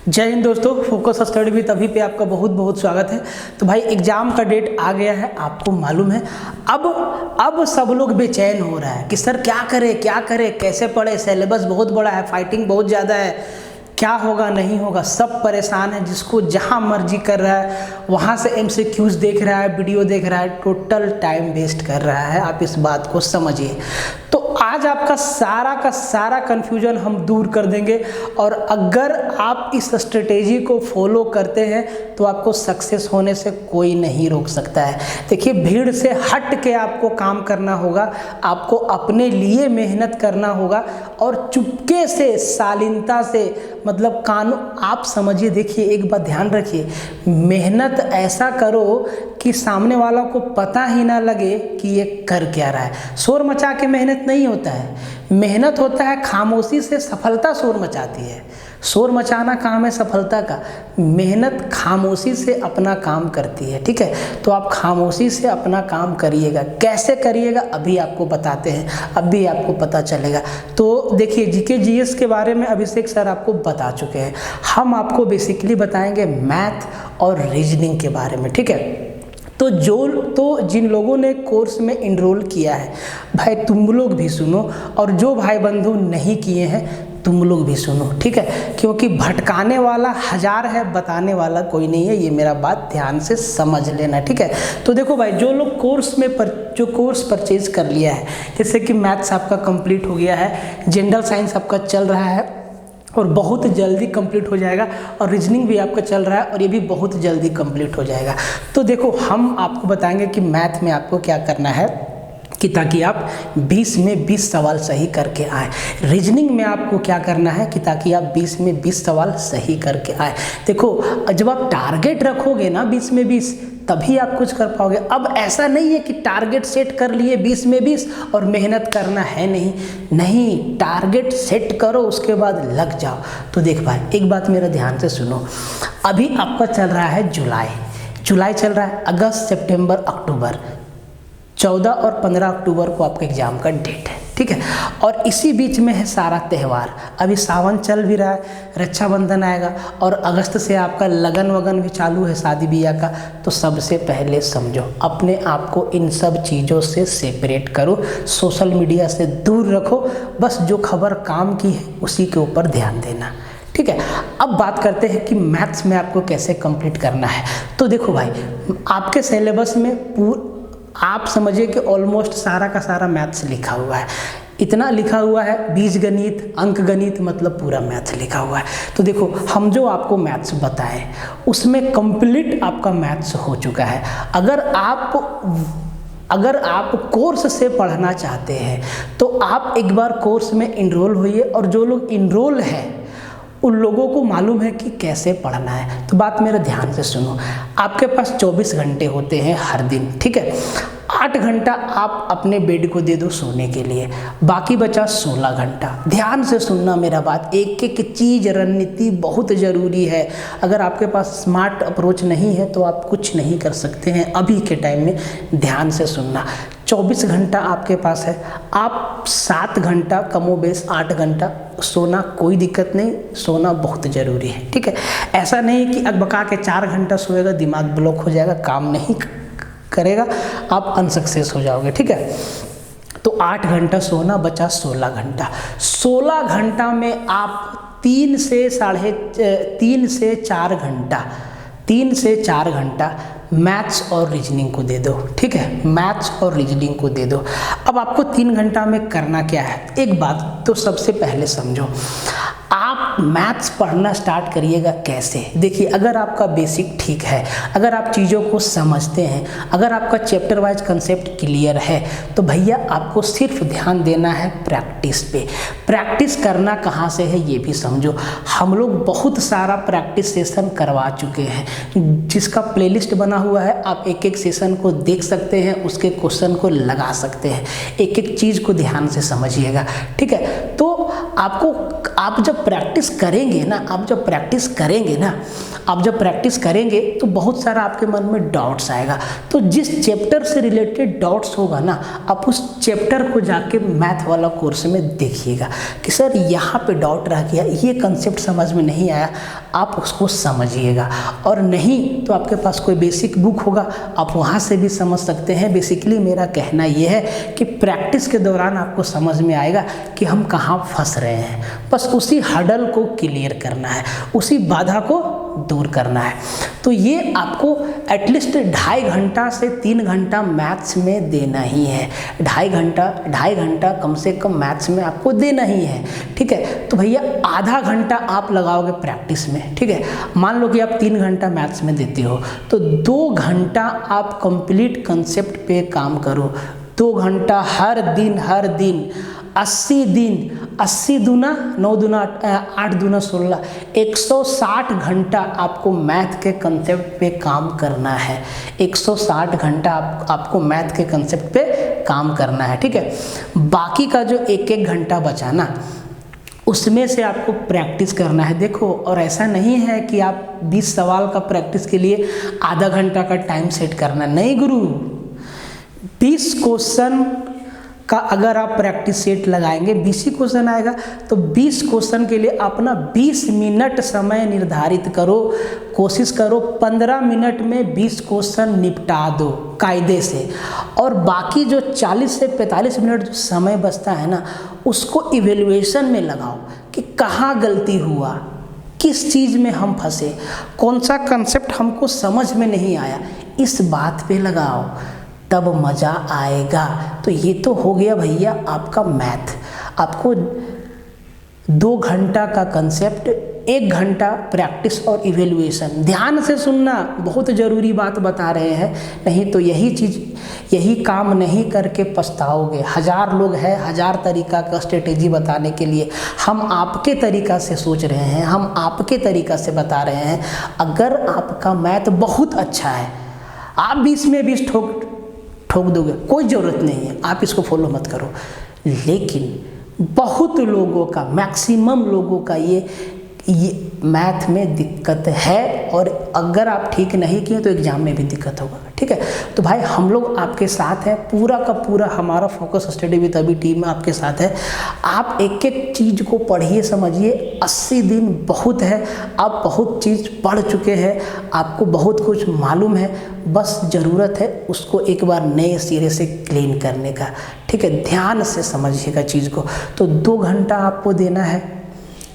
जय हिंद दोस्तों, focus study with अभी पे आपका बहुत बहुत स्वागत है। तो भाई एग्जाम का डेट आ गया है, आपको मालूम है। अब सब लोग बेचैन हो रहा है कि सर क्या करें, कैसे पढ़े, सिलेबस बहुत बड़ा है, फाइटिंग बहुत ज़्यादा है, क्या होगा नहीं होगा, सब परेशान है। जिसको जहाँ मर्जी कर रहा है वहाँ से MCQs देख रहा है, वीडियो देख रहा है, टोटल टाइम वेस्ट कर रहा है। आप इस बात को समझिए। तो आज आपका सारा का सारा कन्फ्यूजन हम दूर कर देंगे, और अगर आप इस स्ट्रेटेजी को फॉलो करते हैं तो आपको सक्सेस होने से कोई नहीं रोक सकता है। देखिए, भीड़ से हट के आपको काम करना होगा, आपको अपने लिए मेहनत करना होगा, और चुपके से, शालीनता से, मतलब कानून आप समझिए। देखिए, एक बात ध्यान रखिए, मेहनत ऐसा करो कि सामने वाला को पता ही ना लगे कि ये कर क्या रहा है। शोर मचा के मेहनत नहीं होता है, मेहनत होता है खामोशी से। सफलता शोर मचाती है, शोर मचाना काम है सफलता का। मेहनत खामोशी से अपना काम करती है, ठीक है। तो आप खामोशी से अपना काम करिएगा। कैसे करिएगा अभी आपको बताते हैं, अभी आपको पता चलेगा। तो देखिए, जीके जीएस के बारे में अभिषेक सर आपको बता चुके हैं। हम आपको बेसिकली बताएंगे मैथ और रीजनिंग के बारे में, ठीक है। तो जिन लोगों ने कोर्स में इनरोल किया है, भाई तुम लोग भी सुनो, और जो भाई बंधु नहीं किए हैं तुम लोग भी सुनो, ठीक है। क्योंकि भटकाने वाला हजार है, बताने वाला कोई नहीं है। ये मेरा बात ध्यान से समझ लेना, ठीक है। तो देखो भाई, जो लोग जो कोर्स परचेज कर लिया है, जैसे कि मैथ्स आपका कंप्लीट हो गया है, जनरल साइंस आपका चल रहा है और बहुत जल्दी कंप्लीट हो जाएगा, और रीजनिंग भी आपका चल रहा है और ये भी बहुत जल्दी कंप्लीट हो जाएगा। तो देखो, हम आपको बताएंगे कि मैथ में आपको क्या करना है कि ताकि आप 20 में 20 सवाल सही करके आए। रीजनिंग में आपको क्या करना है कि ताकि आप 20 में 20 सवाल सही करके आए। देखो, जब आप टारगेट रखोगे ना 20 में 20, तभी आप कुछ कर पाओगे। अब ऐसा नहीं है कि टारगेट सेट कर लिए 20 में 20 और मेहनत करना है नहीं, टारगेट सेट करो, उसके बाद लग जाओ। तो देख भाई, एक बात मेरा ध्यान से सुनो। अभी आपका चल रहा है जुलाई चल रहा है, अगस्त, सितंबर, अक्टूबर, 14 और 15 अक्टूबर को आपका एग्जाम का डेट है, ठीक है। और इसी बीच में है सारा त्यौहार। अभी सावन चल भी रहा है, रक्षाबंधन आएगा, और अगस्त से आपका लगन वगन भी चालू है, शादी ब्याह का। तो सबसे पहले समझो, अपने आप को इन सब चीज़ों से सेपरेट करो, सोशल मीडिया से दूर रखो। बस जो खबर काम की है उसी के ऊपर ध्यान देना, ठीक है। अब बात करते हैं कि मैथ्स में आपको कैसे कंप्लीट करना है। तो देखो भाई, आपके सिलेबस में आप समझिए कि ऑलमोस्ट सारा का सारा मैथ्स लिखा हुआ है। इतना लिखा हुआ है, बीज गणित, अंक गणित, मतलब पूरा मैथ्स लिखा हुआ है। तो देखो, हम जो आपको मैथ्स बताएं उसमें कंप्लीट आपका मैथ्स हो चुका है। अगर आप कोर्स से पढ़ना चाहते हैं तो आप एक बार कोर्स में इनरोल होइए, और जो लोग इनरोल हैं उन लोगों को मालूम है कि कैसे पढ़ना है। तो बात मेरा ध्यान से सुनो। आपके पास 24 घंटे होते हैं हर दिन, ठीक है। 8 घंटा आप अपने बेड को दे दो सोने के लिए, बाकी बचा 16 घंटा। ध्यान से सुनना मेरा बात, एक एक चीज़, रणनीति बहुत ज़रूरी है। अगर आपके पास स्मार्ट अप्रोच नहीं है तो आप कुछ नहीं कर सकते हैं अभी के टाइम में। ध्यान से सुनना, 24 घंटा आपके पास है, आप 7 घंटा, कमोबेश 8 घंटा सोना, कोई दिक्कत नहीं, सोना बहुत ज़रूरी है, ठीक है। ऐसा नहीं कि अकबका के 4 घंटा सोएगा, दिमाग ब्लॉक हो जाएगा, काम नहीं करेगा, आप अनसक्सेस हो जाओगे, ठीक है। तो 8 घंटा सोना, बचा 16 घंटा। 16 घंटा में आप 3 से 4 घंटा मैथ्स और रीजनिंग को दे दो, ठीक है। मैथ्स और रीजनिंग को दे दो। अब आपको 3 घंटा में करना क्या है, एक बात तो सबसे पहले समझो। आप मैथ्स पढ़ना स्टार्ट करिएगा कैसे। देखिए, अगर आपका बेसिक ठीक है, अगर आप चीज़ों को समझते हैं, अगर आपका चैप्टर वाइज कंसेप्ट क्लियर है, तो भैया आपको सिर्फ ध्यान देना है प्रैक्टिस पे। प्रैक्टिस करना कहाँ से है ये भी समझो। हम लोग बहुत सारा प्रैक्टिस सेशन करवा चुके हैं, जिसका प्लेलिस्ट बना हुआ है। आप एक एक सेशन को देख सकते हैं, उसके क्वेश्चन को लगा सकते हैं। एक एक चीज़ को ध्यान से समझिएगा, ठीक है। तो आप जब प्रैक्टिस प्रैक्टिस करेंगे ना, आप जब प्रैक्टिस करेंगे ना, आप जब प्रैक्टिस करेंगे तो बहुत सारा आपके मन में डाउट्स आएगा। तो जिस चैप्टर से रिलेटेड डाउट्स होगा ना, आप उस चैप्टर को जाके मैथ वाला कोर्स में देखिएगा कि सर यहाँ पे डाउट रह गया, ये कंसेप्ट समझ में नहीं आया, आप उसको समझिएगा। और नहीं तो आपके पास कोई बेसिक बुक होगा, आप वहाँ से भी समझ सकते हैं। बेसिकली मेरा कहना ये है कि प्रैक्टिस के दौरान आपको समझ में आएगा कि हम कहाँ फंस रहे हैं। बस उसी हडल को क्लियर करना है, उसी बाधा को दूर करना है। तो ये आपको एटलीस्ट 2.5 घंटा से 3 घंटा मैथ्स में देना ही है। 2.5 घंटा कम से कम मैथ्स में आपको देना ही है, ठीक है। तो भैया आधा घंटा आप लगाओगे प्रैक्टिस में, ठीक है। मान लो कि आप 3 घंटा मैथ्स में देते हो, तो 2 घंटा आप कंप्लीट कंसेप्ट पे काम करो। 2 घंटा हर दिन 80 दिन, 80 दूना 9 दूना 8 दूना 16, 160 घंटा आपको मैथ के कंसेप्ट पे काम करना है। 160 घंटा आपको मैथ के कंसेप्ट पे काम करना है, ठीक है। बाकी का जो 1-1 घंटा बचा ना, उसमें से आपको प्रैक्टिस करना है। देखो, और ऐसा नहीं है कि आप 20 सवाल का प्रैक्टिस के लिए आधा घंटा का टाइम सेट करना, नहीं गुरु। 20 क्वेश्चन का अगर आप प्रैक्टिस सेट लगाएंगे, 20 ही क्वेश्चन आएगा, तो 20 क्वेश्चन के लिए अपना 20 मिनट समय निर्धारित करो। कोशिश करो 15 मिनट में 20 क्वेश्चन निपटा दो कायदे से, और बाकी जो 40 से 45 मिनट जो समय बचता है ना, उसको इवेल्युएशन में लगाओ कि कहाँ गलती हुआ, किस चीज़ में हम फंसे, कौन सा कंसेप्ट हमको समझ में नहीं आया, इस बात पे लगाओ, तब मज़ा आएगा। तो ये तो हो गया भैया आपका मैथ। आपको 2 घंटा का कंसेप्ट, 1 घंटा प्रैक्टिस और इवेल्युएशन। ध्यान से सुनना, बहुत ज़रूरी बात बता रहे हैं, नहीं तो यही काम नहीं करके पछताओगे। 1000 लोग हैं, 1000 तरीका का स्ट्रेटेजी बताने के लिए। हम आपके तरीका से सोच रहे हैं, हम आपके तरीका से बता रहे हैं। अगर आपका मैथ बहुत अच्छा है, आप 20 में 20 ठोक दोगे, कोई ज़रूरत नहीं है, आप इसको फॉलो मत करो। लेकिन बहुत लोगों का, मैक्सिमम लोगों का ये मैथ में दिक्कत है, और अगर आप ठीक नहीं किए तो एग्जाम में भी दिक्कत होगा, ठीक है। तो भाई हम लोग आपके साथ हैं, पूरा का पूरा हमारा फोकस स्टडी विद अभी टीम आपके साथ है। आप एक एक चीज़ को पढ़िए, समझिए। 80 दिन बहुत है, आप बहुत चीज़ पढ़ चुके हैं, आपको बहुत कुछ मालूम है, बस ज़रूरत है उसको एक बार नए सिरे से क्लीन करने का, ठीक है। ध्यान से समझिएगा चीज़ को। तो 2 घंटा आपको देना है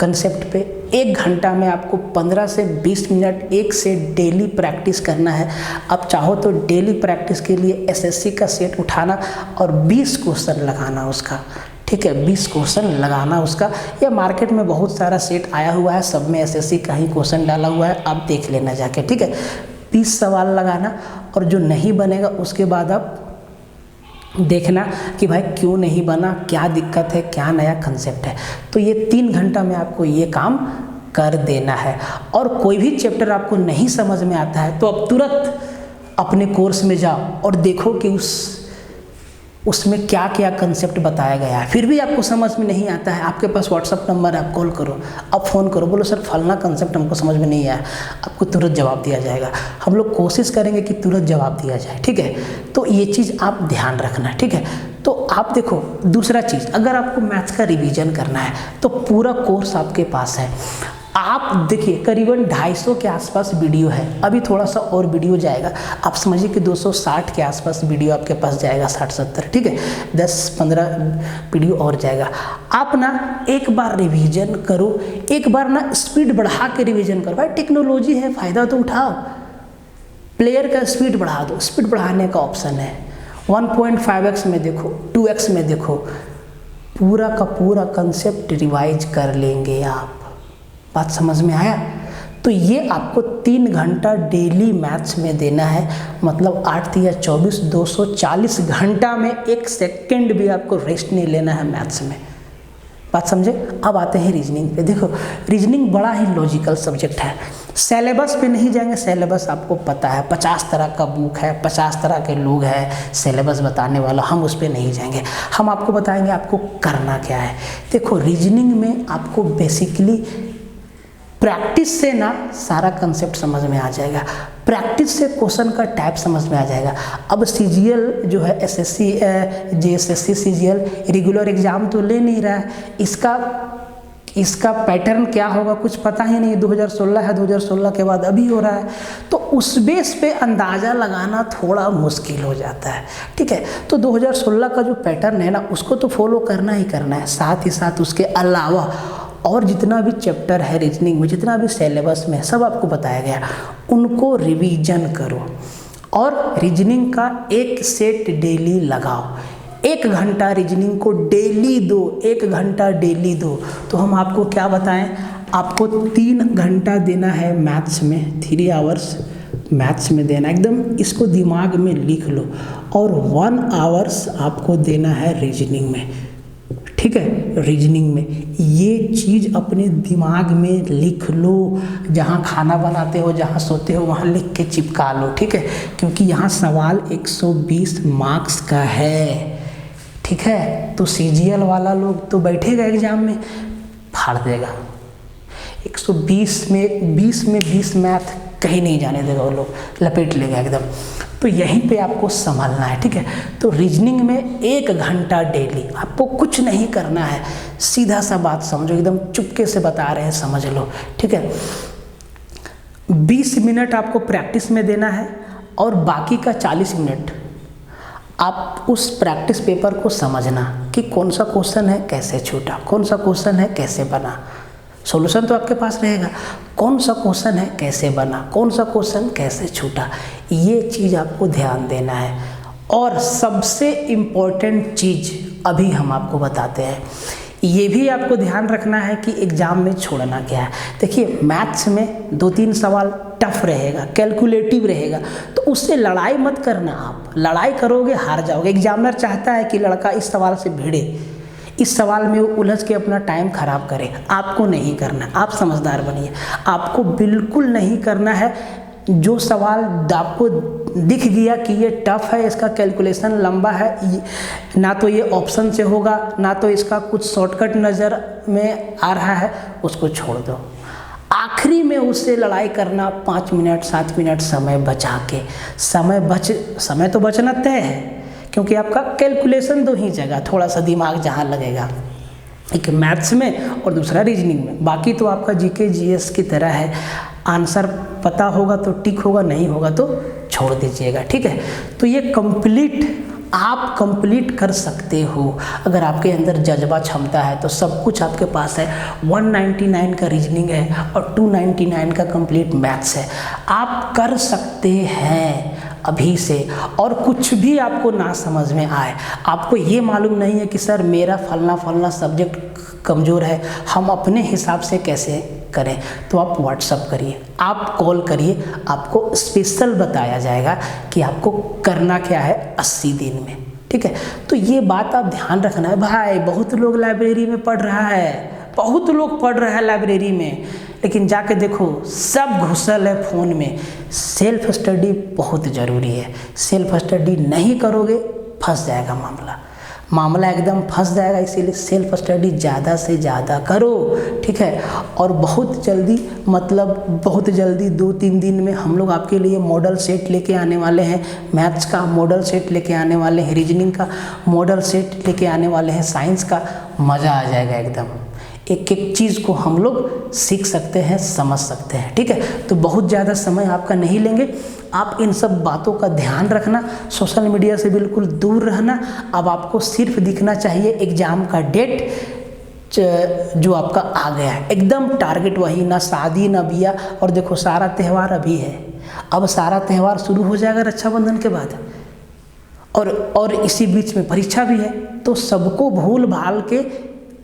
कंसेप्ट पे, 1 घंटा में आपको 15 से 20 मिनट एक से डेली प्रैक्टिस करना है। आप चाहो तो डेली प्रैक्टिस के लिए एसएससी का सेट उठाना और 20 क्वेश्चन लगाना उसका, ठीक है। 20 क्वेश्चन लगाना उसका, या मार्केट में बहुत सारा सेट आया हुआ है, सब में एसएससी का ही क्वेश्चन डाला हुआ है, आप देख लेना जाके, ठीक है। 20 सवाल लगाना, और जो नहीं बनेगा उसके बाद आप देखना कि भाई क्यों नहीं बना, क्या दिक्कत है, क्या नया कंसेप्ट है। तो ये 3 घंटा में आपको ये काम कर देना है। और कोई भी चैप्टर आपको नहीं समझ में आता है तो आप तुरंत अपने कोर्स में जाओ और देखो कि उसमें क्या क्या कंसेप्ट बताया गया है। फिर भी आपको समझ में नहीं आता है, आपके पास व्हाट्सअप नंबर है, आप कॉल करो, आप फ़ोन करो, बोलो सर फलना कंसेप्ट हमको समझ में नहीं आया, आपको तुरंत जवाब दिया जाएगा। हम लोग कोशिश करेंगे कि तुरंत जवाब दिया जाए, ठीक है। तो ये चीज़ आप ध्यान रखना, ठीक है। तो आप देखो, दूसरा चीज़, अगर आपको मैथ्स का रिवीजन करना है तो पूरा कोर्स आपके पास है। आप देखिए करीबन 250 के आसपास वीडियो है, अभी थोड़ा सा और वीडियो जाएगा, आप समझिए कि 260 के आसपास वीडियो आपके पास जाएगा, 60-70, ठीक है। 10-15 वीडियो और जाएगा। आप ना एक बार रिवीजन करो, एक बार ना स्पीड बढ़ा के रिवीजन करो। भाई टेक्नोलॉजी है, फ़ायदा तो उठाओ। प्लेयर का स्पीड बढ़ा दो, स्पीड बढ़ाने का ऑप्शन है, 1.5x में देखो, 2x में देखो, पूरा का पूरा कंसेप्ट रिवाइज कर लेंगे आप। बात समझ में आया? तो ये आपको 3 घंटा डेली मैथ्स में देना है, मतलब 8 या 24, 240 घंटा में 1 सेकेंड भी आपको रेस्ट नहीं लेना है मैथ्स में। बात समझे? अब आते हैं रीजनिंग पे। देखो रीजनिंग बड़ा ही लॉजिकल सब्जेक्ट है, सिलेबस पे नहीं जाएंगे, सिलेबस आपको पता है, 50 तरह का बुक है, 50 तरह के लोग हैं सिलेबस बताने वाला, हम उस पर नहीं जाएंगे। हम आपको बताएंगे आपको करना क्या है। देखो रीजनिंग में आपको बेसिकली प्रैक्टिस से ना सारा कंसेप्ट समझ में आ जाएगा, प्रैक्टिस से क्वेश्चन का टाइप समझ में आ जाएगा। अब सीजीएल जो है SSC JSSC CGL regular exam तो ले नहीं रहा है, इसका पैटर्न क्या होगा कुछ पता ही नहीं। 2016 है, 2016 के बाद अभी हो रहा है, तो उस बेस पे अंदाज़ा लगाना थोड़ा मुश्किल हो जाता है। ठीक है, तो 2016 का जो पैटर्न है ना उसको तो फॉलो करना ही करना है, साथ ही साथ उसके अलावा और जितना भी चैप्टर है रीजनिंग में, जितना भी सिलेबस में सब आपको बताया गया, उनको रिवीजन करो और रीजनिंग का एक सेट डेली लगाओ। 1 घंटा रीजनिंग को डेली दो, 1 घंटा डेली दो। तो हम आपको क्या बताएं, आपको 3 घंटा देना है मैथ्स में, 3 आवर्स मैथ्स में देना, एकदम इसको दिमाग में लिख लो। और 1 आवर्स आपको देना है रीजनिंग में। ठीक है, रीजनिंग में ये चीज़ अपने दिमाग में लिख लो, जहाँ खाना बनाते हो, जहाँ सोते हो, वहाँ लिख के चिपका लो। ठीक है, क्योंकि यहाँ सवाल 120 मार्क्स का है। ठीक है, तो सीजीएल वाला लोग तो बैठेगा एग्जाम में फाड़ देगा, 120 में 20 मैथ कहीं नहीं जाने देगा, वो लोग लपेट लेगा एकदम। तो यहीं पे आपको संभालना है। ठीक है, तो रीजनिंग में 1 घंटा डेली, आपको कुछ नहीं करना है, सीधा सा बात समझो, एकदम चुपके से बता रहे हैं, समझ लो। ठीक है, 20 मिनट आपको प्रैक्टिस में देना है और बाकी का 40 मिनट आप उस प्रैक्टिस पेपर को समझना कि कौन सा क्वेश्चन है कैसे छूटा, कौन सा क्वेश्चन है कैसे बना। सॉल्यूशन तो आपके पास रहेगा, कौन सा क्वेश्चन है कैसे बना, कौन सा क्वेश्चन कैसे छूटा, ये चीज़ आपको ध्यान देना है। और सबसे इम्पोर्टेंट चीज़ अभी हम आपको बताते हैं, ये भी आपको ध्यान रखना है कि एग्ज़ाम में छोड़ना क्या है। देखिए, मैथ्स में 2-3 सवाल टफ रहेगा, कैलकुलेटिव रहेगा, तो उससे लड़ाई मत करना। आप लड़ाई करोगे हार जाओगे। एग्जामिनर चाहता है कि लड़का इस सवाल से भिड़े, इस सवाल में वो उलझ के अपना टाइम खराब करे, आपको नहीं करना। आप समझदार बनिए, आपको बिल्कुल नहीं करना है। जो सवाल आपको दिख गया कि ये टफ है, इसका कैलकुलेशन लंबा है, ना तो ये ऑप्शन से होगा, ना तो इसका कुछ शॉर्टकट नज़र में आ रहा है, उसको छोड़ दो। आखिरी में उससे लड़ाई करना 5 मिनट 7 मिनट समय बचा के, समय तो बचना तय है, क्योंकि आपका कैलकुलेशन 2 ही जगह थोड़ा सा दिमाग जहाँ लगेगा, एक मैथ्स में और दूसरा रीजनिंग में। बाकी तो आपका जीके जीएस की तरह है, आंसर पता होगा तो टिक होगा, नहीं होगा तो छोड़ दीजिएगा। ठीक है, तो ये आप कंप्लीट कर सकते हो अगर आपके अंदर जज्बा क्षमता है, तो सब कुछ आपके पास है। 199 का रीजनिंग है और 299 का कंप्लीट मैथ्स है, आप कर सकते हैं अभी से। और कुछ भी आपको ना समझ में आए, आपको ये मालूम नहीं है कि सर मेरा फलना सब्जेक्ट कमज़ोर है, हम अपने हिसाब से कैसे करें, तो आप व्हाट्सअप करिए, आप कॉल करिए, आपको स्पेशल बताया जाएगा कि आपको करना क्या है 80 दिन में। ठीक है, तो ये बात आप ध्यान रखना है भाई। बहुत लोग लाइब्रेरी में पढ़ रहा है, बहुत लोग पढ़ रहा है लाइब्रेरी में, लेकिन जाके देखो सब घुसल है फ़ोन में। सेल्फ स्टडी बहुत ज़रूरी है, सेल्फ स्टडी नहीं करोगे फंस जाएगा मामला एकदम फंस जाएगा। इसीलिए सेल्फ स्टडी ज़्यादा से ज़्यादा करो। ठीक है, और बहुत जल्दी 2-3 दिन में हम लोग आपके लिए मॉडल सेट लेके आने वाले हैं, मैथ्स का मॉडल सेट लेके आने वाले हैं, रीजनिंग का मॉडल सेट लेके आने वाले हैं, साइंस का। मज़ा आ जाएगा एकदम, एक एक चीज़ को हम लोग सीख सकते हैं, समझ सकते हैं। ठीक है, तो बहुत ज़्यादा समय आपका नहीं लेंगे, आप इन सब बातों का ध्यान रखना, सोशल मीडिया से बिल्कुल दूर रहना। अब आपको सिर्फ दिखना चाहिए एग्ज़ाम का डेट जो आपका आ गया है, एकदम टारगेट वही, ना शादी ना बिया। और देखो सारा त्यौहार अभी है, अब सारा त्यौहार शुरू हो जाएगा रक्षाबंधन के बाद, और इसी बीच में परीक्षा भी है, तो सबको भूल भाल के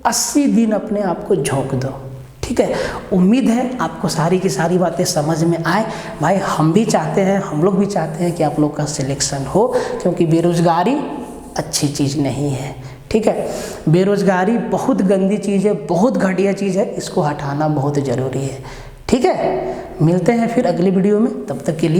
80 दिन अपने आप को झोंक दो। ठीक है, उम्मीद है आपको सारी की सारी बातें समझ में आए। भाई हम भी चाहते हैं, हम लोग भी चाहते हैं कि आप लोग का सिलेक्शन हो, क्योंकि बेरोज़गारी अच्छी चीज़ नहीं है। ठीक है, बेरोज़गारी बहुत गंदी चीज़ है, बहुत घटिया चीज़ है, इसको हटाना बहुत ज़रूरी है। ठीक है, मिलते हैं फिर अगली वीडियो में, तब तक के लिए